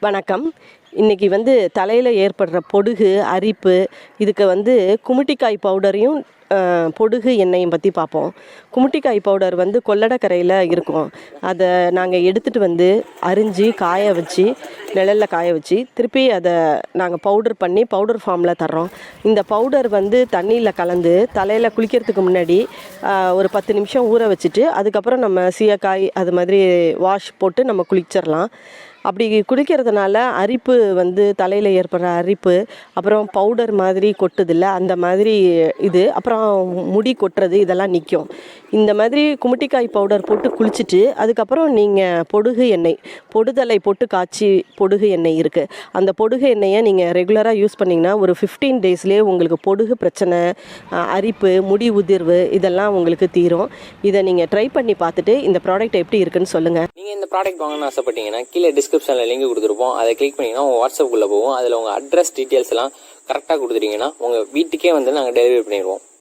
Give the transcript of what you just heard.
வணக்கம். இன்னைக்கு தலையில் ஏற்படுற பொடுகு, அரிப்பு இதுக்கு குமுட்டிக்காய் பவுடரையும் பொடுகு எண்ணெயும் பற்றி பார்ப்போம். குமுட்டிக்காய் பவுடர் கொள்ளடக்கரையில் இருக்கும். அதை நாங்கள் எடுத்துகிட்டு அரிஞ்சு காய வச்சு, நிழலில் காய வச்சு திருப்பி அதை நாங்கள் பவுடர் பண்ணி பவுடர் ஃபார்மில் தர்றோம். இந்த பவுடர் தண்ணியில் கலந்து தலையில் குளிக்கிறதுக்கு முன்னாடி ஒரு 10 நிமிஷம் ஊற வச்சுட்டு அதுக்கப்புறம் நம்ம சீயக்காய் அது மாதிரி வாஷ் போட்டு நம்ம குளிச்சிடலாம். அப்படி குளிக்கிறதுனால அரிப்பு தலையில் ஏற்படுற அரிப்பு, அப்புறம் பவுடர் மாதிரி கொட்டுதில்ல அந்த மாதிரி இது, அப்புறம் முடி கொட்டுறது இதெல்லாம் நிற்கும். இந்த மாதிரி குமுட்டிக்காய் பவுடர் போட்டு குளிச்சுட்டு அதுக்கப்புறம் நீங்கள் பொடுகு எண்ணெய், பொடுதலை போட்டு காய்ச்சி பொடுகு எண்ணெய் இருக்குது. அந்த பொடுகு எண்ணெயை நீங்கள் ரெகுலராக யூஸ் பண்ணிங்கன்னா ஒரு 15 டேஸ்லேயே உங்களுக்கு பொடுகு பிரச்சனை, அரிப்பு, முடி உதிர்வு இதெல்லாம் உங்களுக்கு தீரும். இதை நீங்கள் ட்ரை பண்ணி பார்த்துட்டு இந்த ப்ராடக்ட் எப்படி இருக்குன்னு சொல்லுங்கள். நீங்கள் இந்த ப்ராடக்ட் வாங்கணும்னு ஆசைப்பட்டீங்கன்னா கீழே டிஸ்கிரிப்ஷனில் லிங்க் கொடுத்துருப்போம். அதை கிளிக் பண்ணிங்கன்னா உங்கள் வாட்ஸ்அப்புக்குள்ளே போவோம். அதில் உங்கள் அட்ரஸ் டீட்டெயில்ஸ் எல்லாம் கரெக்டாக கொடுத்துட்டீங்கன்னா உங்கள் வீட்டுக்கே நாங்கள் டெலிவரி பண்ணிடுவோம்.